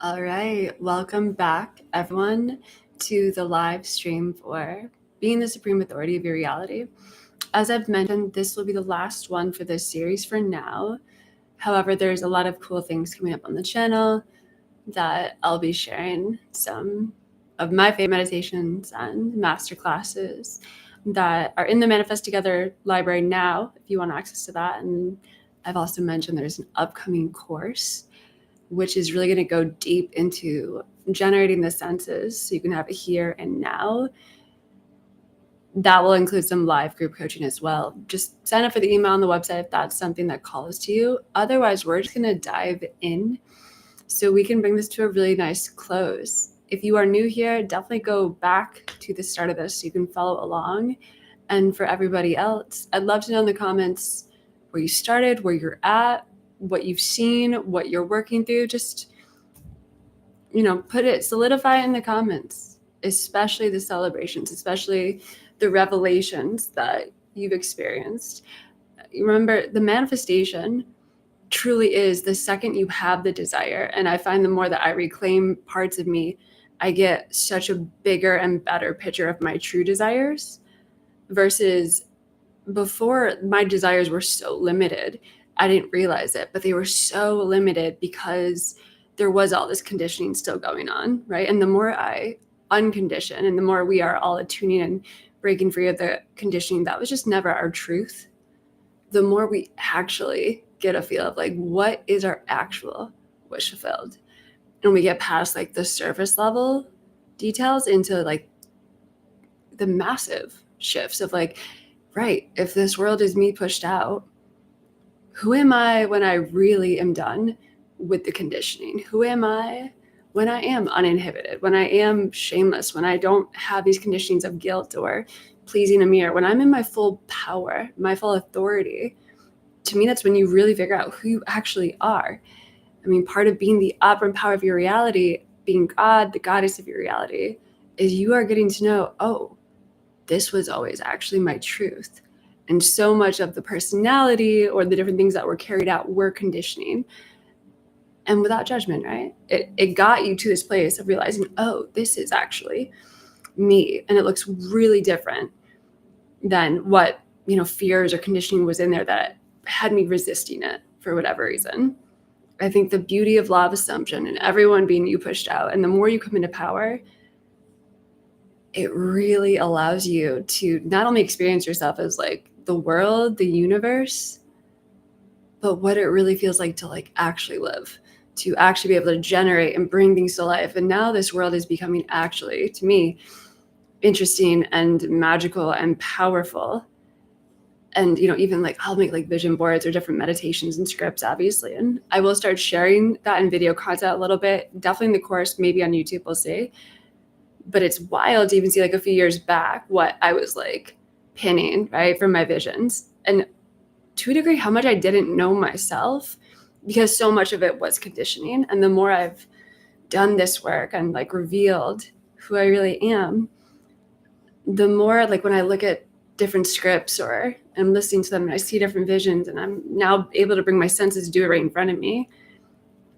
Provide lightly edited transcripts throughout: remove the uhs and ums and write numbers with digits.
All right, welcome back, everyone, to the live stream for Being the Supreme Authority of Your Reality. As I've mentioned, this will be the last one for this series for now. However, there's a lot of cool things coming up on the channel that I'll be sharing some of my favorite meditations and masterclasses that are in the Manifest Together library now, if you want access to that. And I've also mentioned there's an upcoming course which is really going to go deep into generating the senses so you can have it here and now. That will include some live group coaching as well. Just sign up for the email on the website if that's something that calls to you. Otherwise, we're just going to dive in so we can bring this to a really nice close. If you are new here, definitely go back to the start of this so you can follow along. And for everybody else, I'd love to know in the comments where you started, where you're at, what you've seen, what you're working through. Just, solidify it in the comments, especially the celebrations, especially the revelations that you've experienced. Remember, the manifestation truly is the second you have the desire. And I find the more that I reclaim parts of me, I get such a bigger and better picture of my true desires versus before. My desires were so limited. I didn't realize it, but they were so limited because there was all this conditioning still going on, right? And the more I uncondition and the more we are all attuning and breaking free of the conditioning that was just never our truth, the more we actually get a feel of like, what is our actual wish fulfilled? And we get past like the surface level details into like the massive shifts of like, right, if this world is me pushed out, who am I when I really am done with the conditioning? Who am I when I am uninhibited, when I am shameless, when I don't have these conditionings of guilt or pleasing a mirror, when I'm in my full power, my full authority? To me, that's when you really figure out who you actually are. I mean, part of being the operant power of your reality, being God, the goddess of your reality, is you are getting to know, oh, this was always actually my truth. And so much of the personality or the different things that were carried out were conditioning. And without judgment, right? It got you to this place of realizing, oh, this is actually me. And it looks really different than what, fears or conditioning was in there that had me resisting it for whatever reason. I think the beauty of law of assumption and everyone being you pushed out, and the more you come into power, it really allows you to not only experience yourself as like the world, the universe, but what it really feels like to like actually live, to actually be able to generate and bring things to life. And now this world is becoming actually, to me, interesting and magical and powerful. And, even like I'll make like vision boards or different meditations and scripts, obviously. And I will start sharing that in video content a little bit, definitely in the course, maybe on YouTube, we'll see. But it's wild to even see like a few years back what I was like pinning, right, from my visions. And to a degree, how much I didn't know myself because so much of it was conditioning. And the more I've done this work and like revealed who I really am, the more like when I look at different scripts or I'm listening to them and I see different visions and I'm now able to bring my senses to do it right in front of me,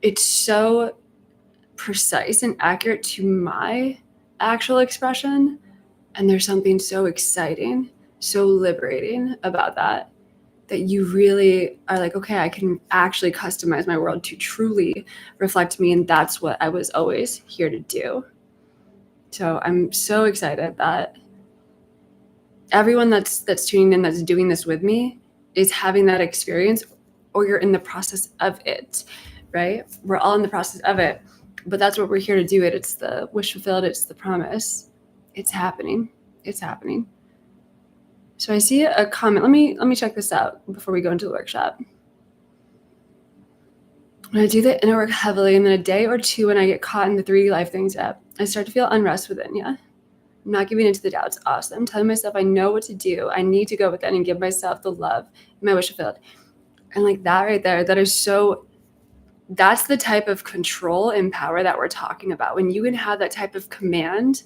it's so precise and accurate to my actual expression. And there's something so exciting, so liberating about that you really are like, okay, I can actually customize my world to truly reflect me. And that's what I was always here to do. So I'm so excited that everyone that's tuning in, that's doing this with me, is having that experience, or you're in the process of it, right? We're all in the process of it, but that's what we're here to do. It's the wish fulfilled. It's the promise. It's happening. It's happening. So I see a comment. Let me check this out before we go into the workshop. When I do the inner work heavily, and then a day or two when I get caught in the 3D life things up, I start to feel unrest within. Yeah. I'm not giving into the doubts. Awesome. Telling myself I know what to do. I need to go with it and give myself the love my wish fulfilled. And like that right there, that's the type of control and power that we're talking about. When you can have that type of command.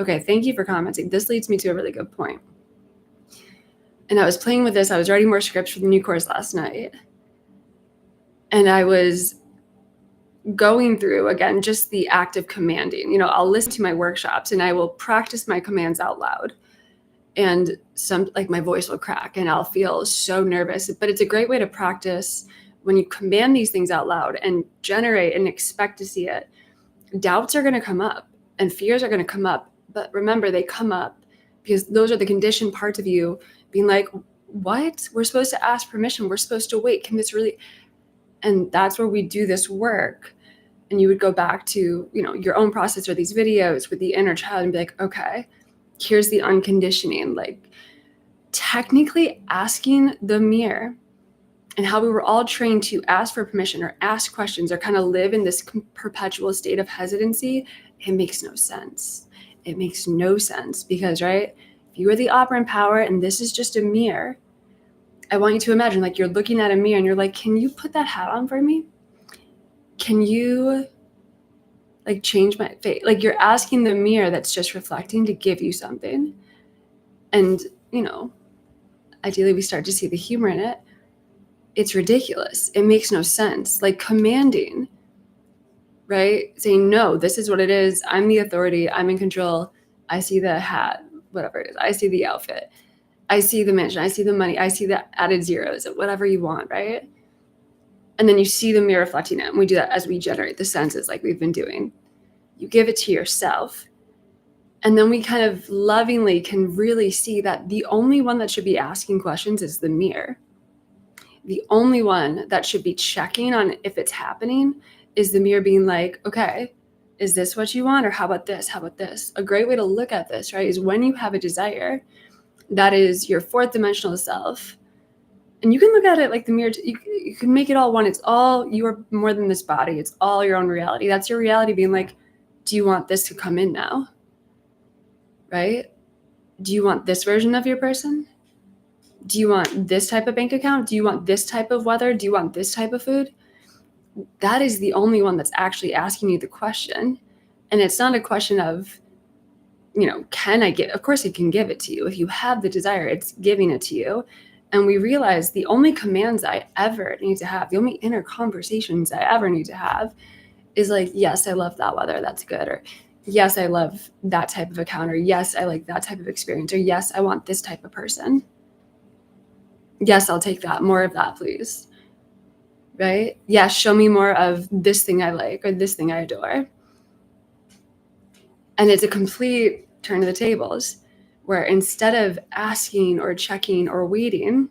Okay, thank you for commenting. This leads me to a really good point. And I was playing with this. I was writing more scripts for the new course last night. And I was going through, again, just the act of commanding. I'll listen to my workshops and I will practice my commands out loud. And my voice will crack and I'll feel so nervous. But it's a great way to practice when you command these things out loud and generate and expect to see it. Doubts are going to come up and fears are going to come up. But remember, they come up because those are the conditioned parts of you being like, what? We're supposed to ask permission. We're supposed to wait. Can this really? And that's where we do this work. And you would go back to, your own process or these videos with the inner child and be like, okay, here's the unconditioning, like technically asking the mirror, and how we were all trained to ask for permission or ask questions or kind of live in this perpetual state of hesitancy. It makes no sense. It makes no sense because, right, if you are the operant power and this is just a mirror, I want you to imagine like you're looking at a mirror and you're like, can you put that hat on for me? Can you like change my face? Like you're asking the mirror that's just reflecting to give you something. And, ideally we start to see the humor in it. It's ridiculous. It makes no sense. Like commanding, right? Saying, no, this is what it is. I'm the authority. I'm in control. I see the hat, whatever it is. I see the outfit. I see the mansion. I see the money. I see the added zeros, whatever you want, right? And then you see the mirror reflecting it. And we do that as we generate the senses like we've been doing. You give it to yourself. And then we kind of lovingly can really see that the only one that should be asking questions is the mirror. The only one that should be checking on if it's happening is the mirror being like, okay, is this what you want? Or how about this? How about this? A great way to look at this, right, is when you have a desire, that is your fourth dimensional self. And you can look at it like the mirror. You can make it all one. It's all, you are more than this body. It's all your own reality. That's your reality being like, do you want this to come in now? Right? Do you want this version of your person? Do you want this type of bank account? Do you want this type of weather? Do you want this type of food? That is the only one that's actually asking you the question. And it's not a question of, can I get, of course it can give it to you. If you have the desire, it's giving it to you. And we realize the only commands I ever need to have, the only inner conversations I ever need to have is like, yes, I love that weather. That's good. Or yes, I love that type of account. Or yes, I like that type of experience. Or yes, I want this type of person. Yes, I'll take that. More of that, please. Right? Yes, show me more of this thing I like or this thing I adore. And it's a complete turn of the tables where instead of asking or checking or waiting,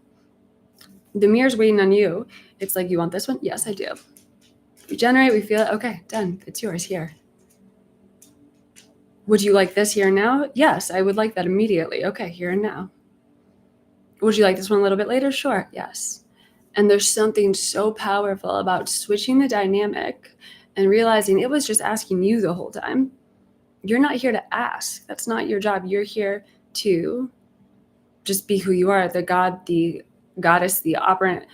the mirror's waiting on you. It's like, you want this one? Yes, I do. We generate, we feel it. Okay, done. It's yours here. Would you like this here and now? Yes, I would like that immediately. Okay, here and now. Would you like this one a little bit later? Sure, yes. And there's something so powerful about switching the dynamic and realizing it was just asking you the whole time. You're not here to ask. That's not your job. You're here to just be who you are, the God, the goddess, the operant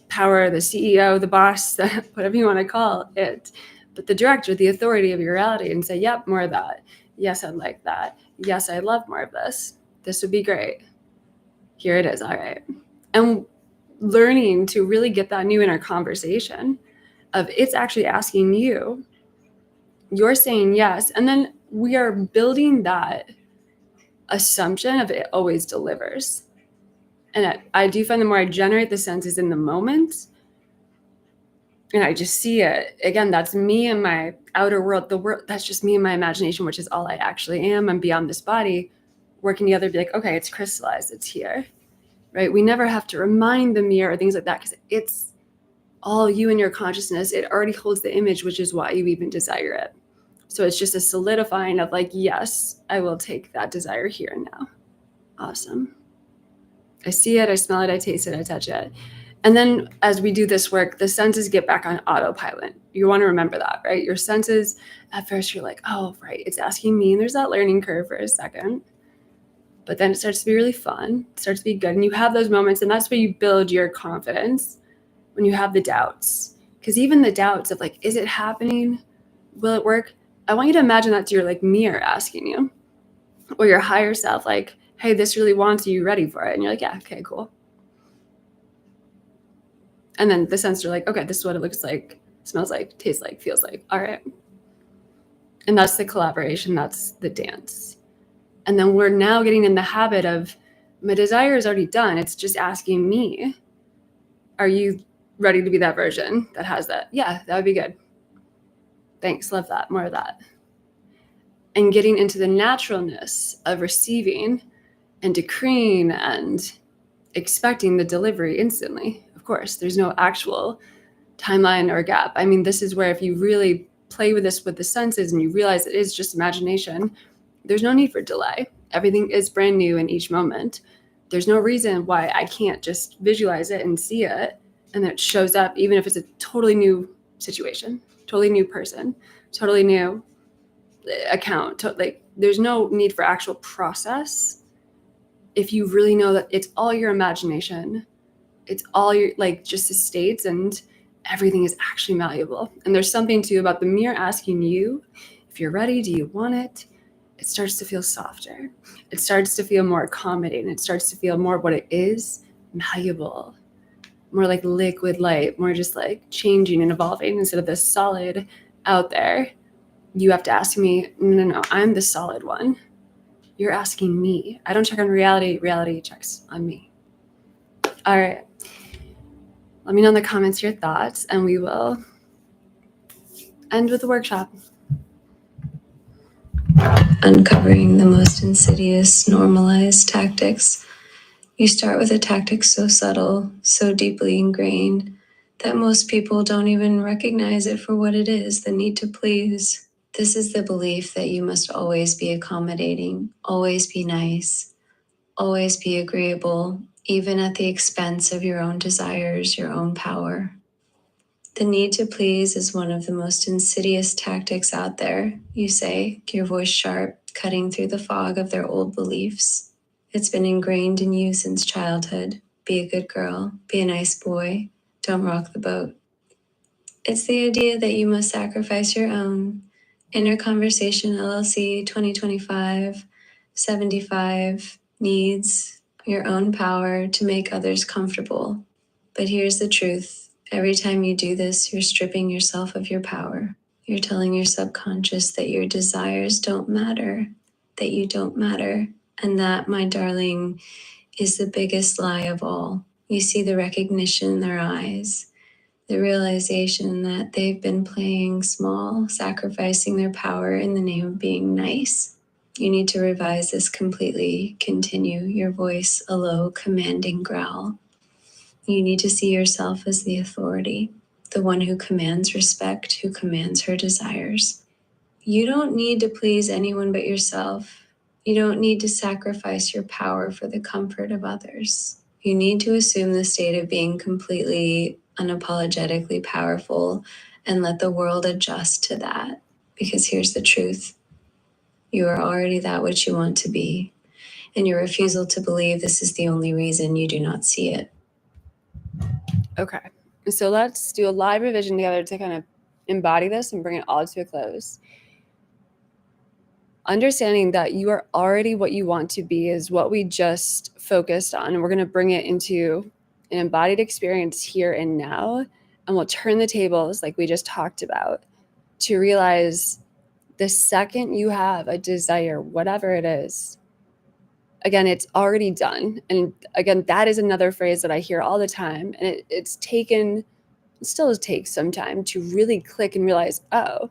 power, the CEO, the boss, whatever you want to call it. But the director, the authority of your reality, and say, yep, more of that. Yes, I'd like that. Yes, I love more of this. This would be great. Here it is. All right. And learning to really get that new inner conversation of it's actually asking you, you're saying yes. And then we are building that assumption of it always delivers. And I do find the more I generate the senses in the moment, and I just see it, again, that's me and my outer world, the world, that's just me and my imagination, which is all I actually am. I'm beyond this body, working together to be like, okay, it's crystallized, it's here, right? We never have to remind the mirror or things like that because it's all you and your consciousness. It already holds the image, which is why you even desire it. So it's just a solidifying of like, yes, I will take that desire here and now. Awesome. I see it, I smell it, I taste it, I touch it. And then as we do this work, the senses get back on autopilot. You want to remember that, right? Your senses, at first you're like, oh, right, it's asking me. And there's that learning curve for a second. But then it starts to be really fun, it starts to be good. And you have those moments, and that's where you build your confidence when you have the doubts. Because even the doubts of like, is it happening? Will it work? I want you to imagine that's your like mirror asking you, or your higher self, like, hey, this really wants you, ready for it? And you're like, yeah, okay, cool. And then the senses are like, okay, this is what it looks like. smells like, tastes like, feels like. All right. And that's the collaboration. That's the dance. And then we're now getting in the habit of, my desire is already done. It's just asking me, are you ready to be that version that has that? Yeah, that would be good. Thanks. Love that. More of that. And getting into the naturalness of receiving and decreeing and expecting the delivery instantly. Of course, there's no actual timeline or gap. I mean, this is where if you really play with this with the senses and you realize it is just imagination, there's no need for delay. Everything is brand new in each moment. There's no reason why I can't just visualize it and see it, and it shows up, even if it's a totally new situation, totally new person, totally new account. Like, there's no need for actual process if you really know that it's all your imagination. It's all your, like, just the states, and everything is actually malleable. And there's something too about the mere asking you if you're ready, do you want it? It starts to feel softer. It starts to feel more accommodating. It starts to feel more what it is, malleable, more like liquid light, more just like changing and evolving instead of this solid out there. You have to ask me, no, I'm the solid one. You're asking me. I don't check on reality. Reality checks on me. All right. Let me know in the comments your thoughts, and we will end with the workshop. Uncovering the most insidious, normalized tactics. You start with a tactic so subtle, so deeply ingrained, that most people don't even recognize it for what it is, the need to please. This is the belief that you must always be accommodating, always be nice, always be agreeable, even at the expense of your own desires, your own power. The need to please is one of the most insidious tactics out there, you say, your voice sharp, cutting through the fog of their old beliefs. It's been ingrained in you since childhood. Be a good girl, be a nice boy, don't rock the boat. It's the idea that you must sacrifice your own. Inner Conversation LLC 2025, 75 needs your own power to make others comfortable. But here's the truth. Every time you do this, you're stripping yourself of your power. You're telling your subconscious that your desires don't matter, that you don't matter. And that, my darling, is the biggest lie of all. You see the recognition in their eyes, the realization that they've been playing small, sacrificing their power in the name of being nice. You need to revise this completely. Continue your voice a low, commanding growl. You need to see yourself as the authority, the one who commands respect, who commands her desires. You don't need to please anyone but yourself. You don't need to sacrifice your power for the comfort of others. You need to assume the state of being completely, unapologetically powerful and let the world adjust to that. Because here's the truth. You are already that which you want to be, and your refusal to believe this is the only reason you do not see it. Okay, so let's do a live revision together to kind of embody this and bring it all to a close. Understanding that you are already what you want to be is what we just focused on, and we're going to bring it into an embodied experience here and now, and we'll turn the tables like we just talked about to realize the second you have a desire, whatever it is, again, it's already done. And again, that is another phrase that I hear all the time, and it still takes some time to really click and realize, oh,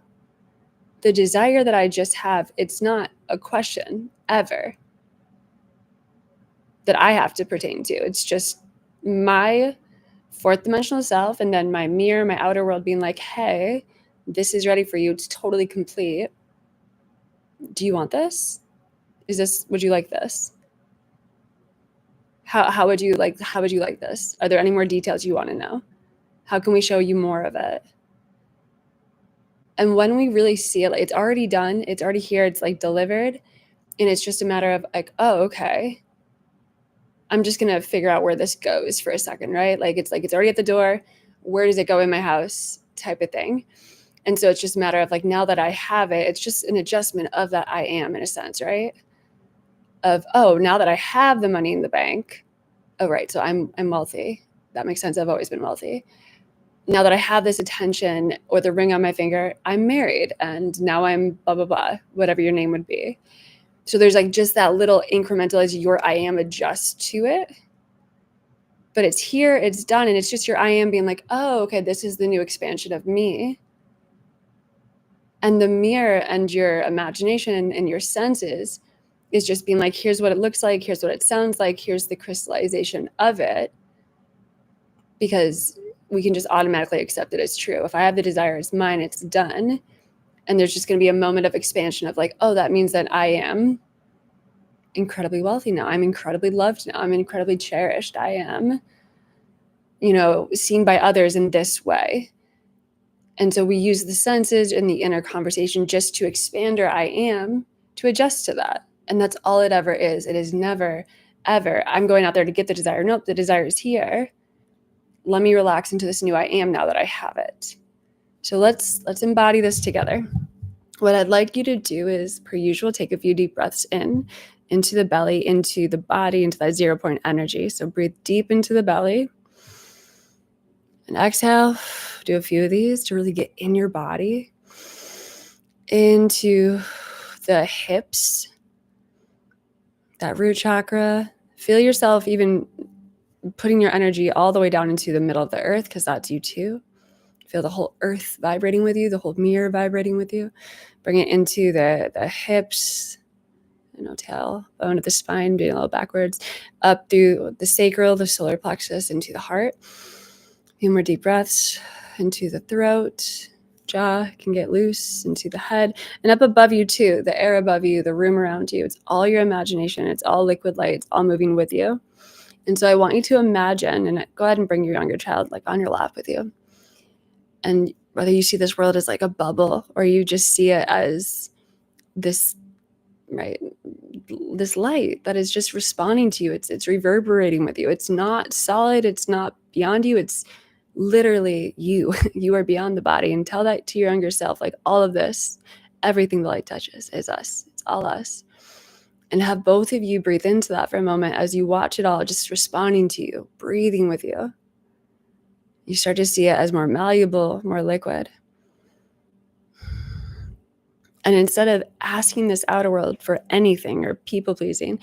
the desire that I just have, it's not a question ever that I have to pertain to. It's just my fourth dimensional self, and then my mirror, my outer world being like, hey, this is ready for you. It's totally complete. Do you want this? Would you like this? How would you like this? Are there any more details you want to know? How can we show you more of it? And when we really see it, like, it's already done, it's already here, it's like delivered, and it's just a matter of like, oh, okay, I'm just gonna figure out where this goes for a second, right? Like it's already at the door. Where does it go in my house, type of thing? And so it's just a matter of like, now that I have it, it's just an adjustment of that I am, in a sense, right? Of, oh, now that I have the money in the bank, oh, right, so I'm wealthy. That makes sense. I've always been wealthy. now that I have this attention or the ring on my finger, I'm married, and now I'm blah, blah, blah, whatever your name would be. So there's like just that little incremental as your I am adjust to it. But it's here, it's done, and it's just your I am being like, oh, okay, this is the new expansion of me. And the mirror and your imagination and your senses is just being like, here's what it looks like, here's what it sounds like, here's the crystallization of it. Because we can just automatically accept it as true. If I have the desire, it's mine, it's done. And there's just going to be a moment of expansion of like, oh, that means that I am incredibly wealthy now. I'm incredibly loved now. I'm incredibly cherished. I am, seen by others in this way. And so we use the senses and the inner conversation just to expand our I am to adjust to that. And that's all it ever is. It is never, ever, I'm going out there to get the desire. Nope, the desire is here. Let me relax into this new I am now that I have it. So let's embody this together. What I'd like you to do is, per usual, take a few deep breaths into the belly, into the body, into that 0 point energy. So breathe deep into the belly. And exhale, do a few of these to really get in your body, into the hips, that root chakra. Feel yourself even putting your energy all the way down into the middle of the earth, because that's you too. Feel the whole earth vibrating with you, the whole mirror vibrating with you. Bring it into the hips, tailbone of the spine, being a little backwards, up through the sacral, the solar plexus, into the heart. A few more deep breaths into the throat. Jaw can get loose, into the head, and up above you too, the air above you, the room around you. It's all your imagination. It's all liquid light. It's all moving with you. And so I want you to imagine, and go ahead and bring your younger child like on your lap with you. And whether you see this world as like a bubble or you just see it as this, right, this light that is just responding to you. It's reverberating with you. It's not solid. It's not beyond you. It's literally you. You are beyond the body. And tell that to your younger self, like all of this, everything the light touches is us. It's all us. And have both of you breathe into that for a moment as you watch it all just responding to you, breathing with you. You start to see it as more malleable, more liquid. And instead of asking this outer world for anything or people pleasing,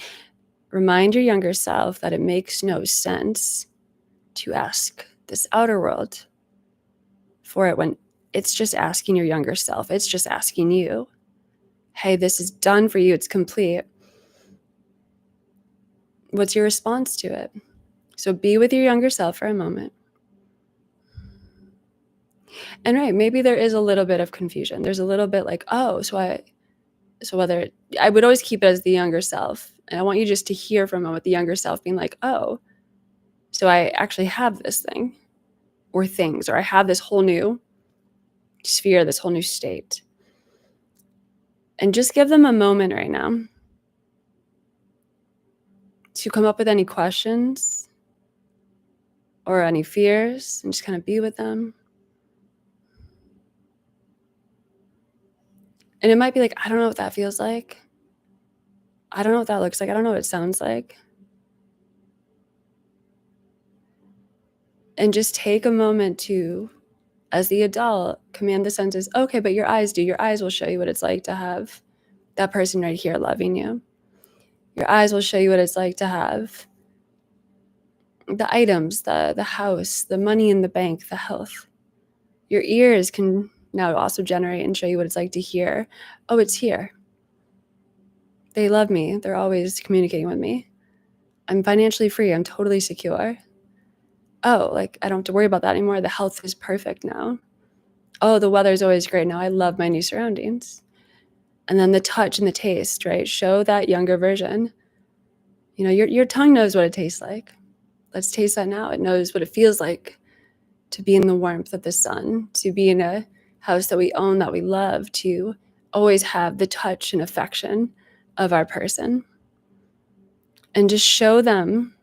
remind your younger self that it makes no sense to ask this outer world for it when it's just asking your younger self. It's just asking you, hey, this is done for you. It's complete. What's your response to it? So be with your younger self for a moment. And right, maybe there is a little bit of confusion. There's a little bit like, oh, so whether I would always keep it as the younger self. And I want you just to hear from a moment the younger self being like, oh, so I actually have this thing or things, or I have this whole new sphere, this whole new state. And just give them a moment right now to come up with any questions or any fears and just kind of be with them. And it might be like, I don't know what that feels like. I don't know what that looks like. I don't know what it sounds like. And just take a moment to, as the adult, command the senses, okay, but your eyes do. Your eyes will show you what it's like to have that person right here loving you. Your eyes will show you what it's like to have the items, the house, the money in the bank, the health. Your ears can now also generate and show you what it's like to hear, oh, it's here. They love me. They're always communicating with me. I'm financially free. I'm totally secure. Oh, like I don't have to worry about that anymore. The health is perfect now. Oh, the weather's always great now. I love my new surroundings. And then the touch and the taste, right? Show that younger version. Your tongue knows what it tastes like. Let's taste that now. It knows what it feels like to be in the warmth of the sun, to be in a house that we own, that we love, to always have the touch and affection of our person. And just show them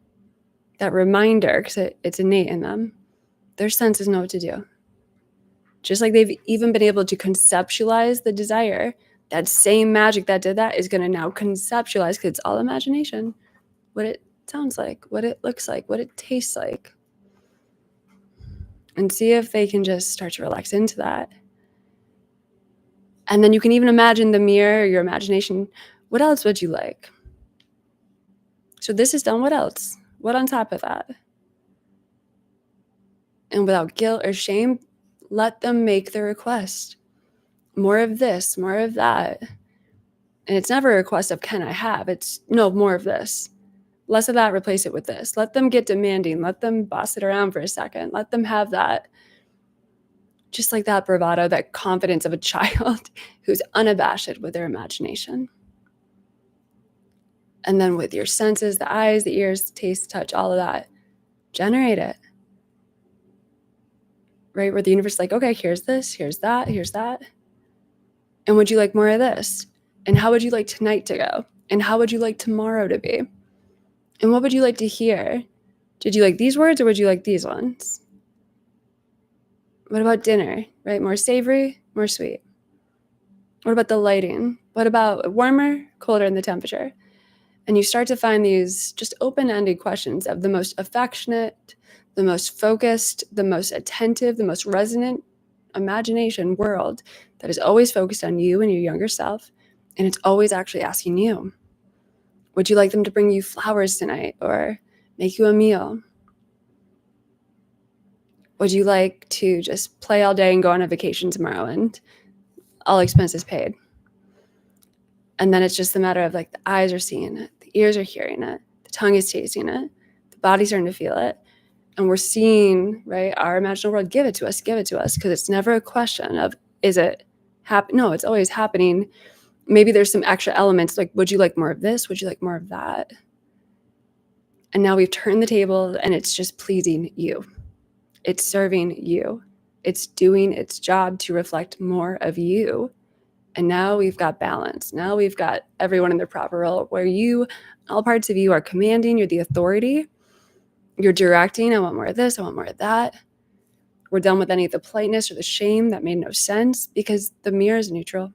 that reminder, because it's innate in them. Their senses know what to do. Just like they've even been able to conceptualize the desire, that same magic that did that is going to now conceptualize, because it's all imagination, what it sounds like, what it looks like, what it tastes like. and see if they can just start to relax into that. And then you can even imagine the mirror, your imagination. What else would you like? So this is done. What else? What on top of that? And without guilt or shame, let them make the request. More of this, more of that. And it's never a request of can I have? It's no, more of this. Less of that, replace it with this. Let them get demanding. Let them boss it around for a second. Let them have that, just like that bravado, that confidence of a child who's unabashed with their imagination. And then with your senses, the eyes, the ears, the taste, touch, all of that, generate it. Right? Where the universe is like, okay, here's this, here's that, here's that. And would you like more of this? And how would you like tonight to go? And how would you like tomorrow to be? And what would you like to hear? Did you like these words or would you like these ones? What about dinner, right? More savory, more sweet. What about the lighting? What about warmer, colder in the temperature? And you start to find these just open-ended questions of the most affectionate, the most focused, the most attentive, the most resonant imagination world that is always focused on you and your younger self. And it's always actually asking you, would you like them to bring you flowers tonight or make you a meal? Would you like to just play all day and go on a vacation tomorrow and all expenses paid? And then it's just a matter of like the eyes are seeing it, the ears are hearing it, the tongue is tasting it, the body's starting to feel it. And we're seeing, right, our imaginal world give it to us, because it's never a question of, is it happening? No, it's always happening. Maybe there's some extra elements like, would you like more of this? Would you like more of that? And now we've turned the table and it's just pleasing you. It's serving you. It's doing its job to reflect more of you. And now we've got balance. Now we've got everyone in their proper role where you, all parts of you are commanding, you're the authority, you're directing, I want more of this, I want more of that. We're done with any of the politeness or the shame that made no sense because the mirror is neutral.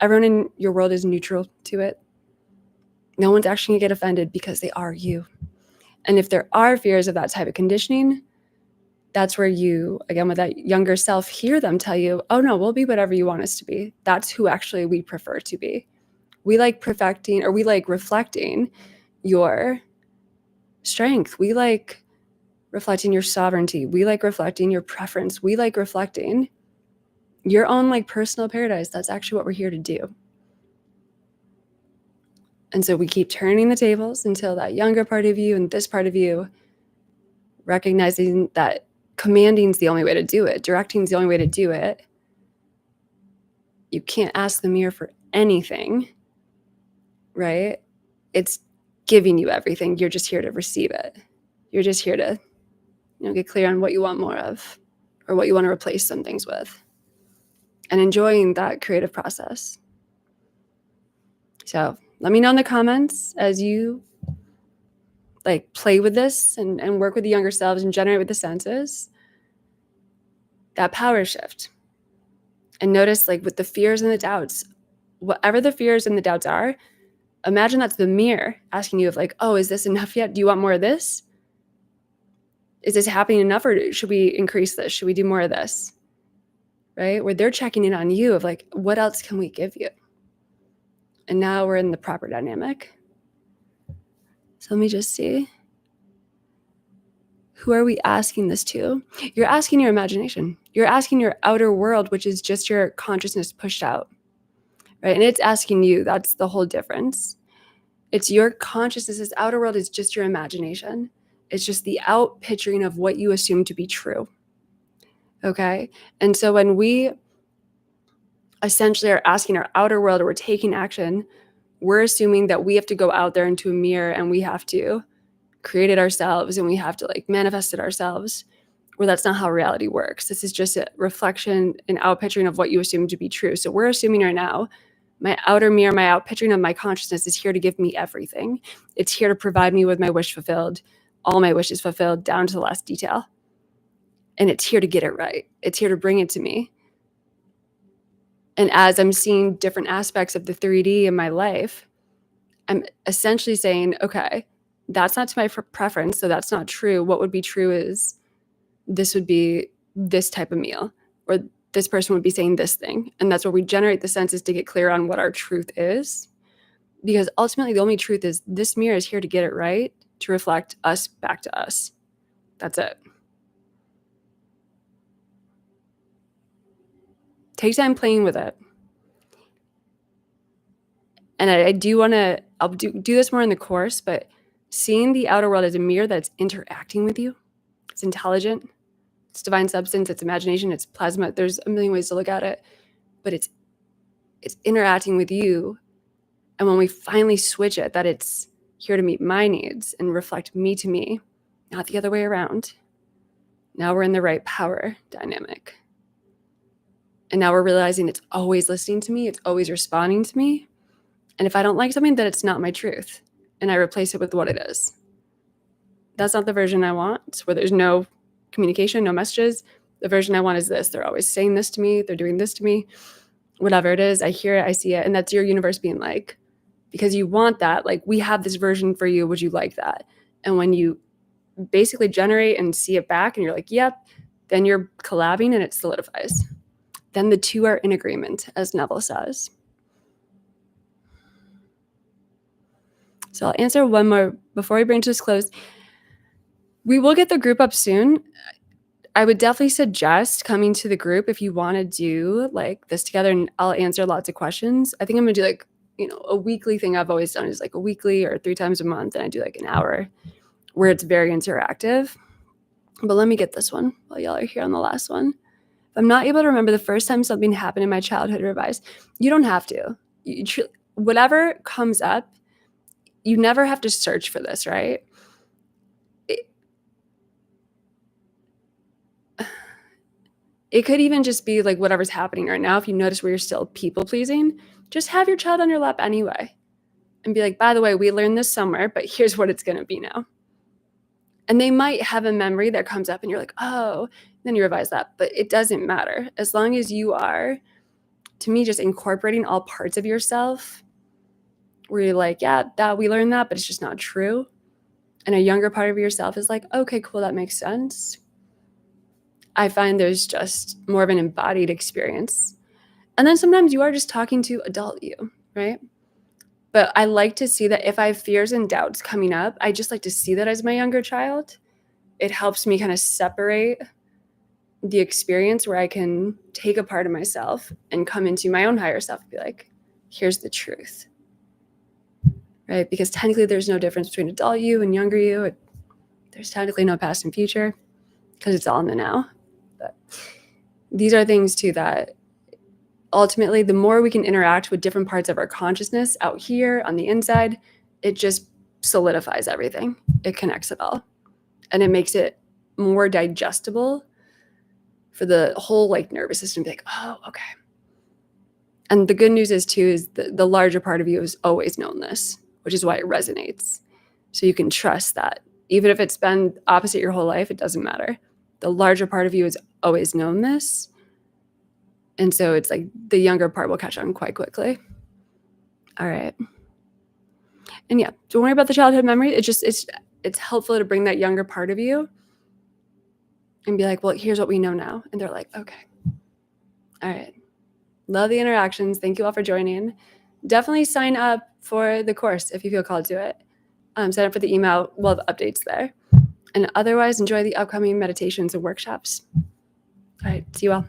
Everyone in your world is neutral to it. No one's actually gonna get offended because they are you. And if there are fears of that type of conditioning, that's where you, again, with that younger self, hear them tell you, oh no, we'll be whatever you want us to be. That's who actually we prefer to be. We like perfecting, or we like reflecting your strength. We like reflecting your sovereignty. We like reflecting your preference. We like reflecting your own like personal paradise. That's actually what we're here to do. And so we keep turning the tables until that younger part of you and this part of you, recognizing that commanding is the only way to do it. Directing is the only way to do it. You can't ask the mirror for anything, right? It's giving you everything. You're just here to receive it. You're just here to, get clear on what you want more of or what you want to replace some things with and enjoying that creative process. So let me know in the comments as you like play with this and work with the younger selves and generate with the senses, that power shift. And notice like with the fears and the doubts, whatever the fears and the doubts are, imagine that's the mirror asking you of like, oh, is this enough yet? Do you want more of this? Is this happening enough or should we increase this? Should we do more of this? Right? Where they're checking in on you of like, what else can we give you? And now we're in the proper dynamic. So let me just see. Who are we asking this to? You're asking your imagination. You're asking your outer world, which is just your consciousness pushed out, right? And it's asking you. That's the whole difference. It's your consciousness. This outer world is just your imagination. It's just the out picturing of what you assume to be true, okay? And so when we essentially are asking our outer world or we're taking action, we're assuming that we have to go out there into a mirror and we have to create it ourselves and we have to like manifest it ourselves, where that's not how reality works. This is just a reflection and outpicturing of what you assume to be true. So we're assuming right now, my outer mirror, my outpicturing of my consciousness is here to give me everything. It's here to provide me with my wish fulfilled, all my wishes fulfilled down to the last detail. And it's here to get it right. It's here to bring it to me. And as I'm seeing different aspects of the 3D in my life, I'm essentially saying, okay, that's not to my preference, so that's not true. What would be true is this would be this type of meal, or this person would be saying this thing. And that's where we generate the senses to get clear on what our truth is. Because ultimately, the only truth is this mirror is here to get it right, to reflect us back to us. That's it. Take time playing with it. And I do want to, I'll do this more in the course, but seeing the outer world as a mirror that's interacting with you, it's intelligent, it's divine substance, it's imagination, it's plasma. There's a million ways to look at it, but it's interacting with you. And when we finally switch it, that it's here to meet my needs and reflect me to me, not the other way around. Now we're in the right power dynamic. And now we're realizing it's always listening to me, it's always responding to me. And if I don't like something, then it's not my truth. And I replace it with what it is. That's not the version I want, where there's no communication, no messages. The version I want is this. They're always saying this to me. They're doing this to me. Whatever it is, I hear it, I see it. And that's your universe being like, because you want that, like, we have this version for you. Would you like that? And when you basically generate and see it back and you're like, yep, then you're collabing and it solidifies. Then the two are in agreement, as Neville says. So I'll answer one more before we bring to this close. We will get the group up soon. I would definitely suggest coming to the group if you want to do like this together, and I'll answer lots of questions. I think I'm gonna do like, a weekly thing I've always done is like a weekly or 3 times a month, and I do like an hour where it's very interactive. But let me get this one while y'all are here on the last one. If I'm not able to remember the first time something happened in my childhood, revise. You don't have to. Whatever comes up, you never have to search for this, right? It could even just be like whatever's happening right now. If you notice where you're still people pleasing, just have your child on your lap anyway and be like, by the way, we learned this somewhere, but here's what it's going to be now. And they might have a memory that comes up and you're like, oh, then you revise that. But it doesn't matter. As long as you are, to me, just incorporating all parts of yourself where you're like, yeah, that we learned that, but it's just not true. And a younger part of yourself is like, okay, cool, that makes sense. I find there's just more of an embodied experience. And then sometimes you are just talking to adult you, right? But I like to see that if I have fears and doubts coming up, I just like to see that as my younger child. It helps me kind of separate the experience where I can take a part of myself and come into my own higher self and be like, here's the truth, right? Because technically there's no difference between adult you and younger you. There's technically no past and future because it's all in the now. But these are things too that ultimately, the more we can interact with different parts of our consciousness out here on the inside, it just solidifies everything. It connects it all. And it makes it more digestible for the whole nervous system to be like, oh, okay. And the good news is too, is the larger part of you has always known this, which is why it resonates. So you can trust that even if it's been opposite your whole life, it doesn't matter. The larger part of you has always known this. And so it's like the younger part will catch on quite quickly. All right. And yeah, don't worry about the childhood memory. It's helpful to bring that younger part of you and be like, well, here's what we know now. And they're like, okay. All right. Love the interactions. Thank you all for joining. Definitely sign up for the course if you feel called to it. Sign up for the email. We'll have updates there. And otherwise, enjoy the upcoming meditations and workshops. All right. See you all.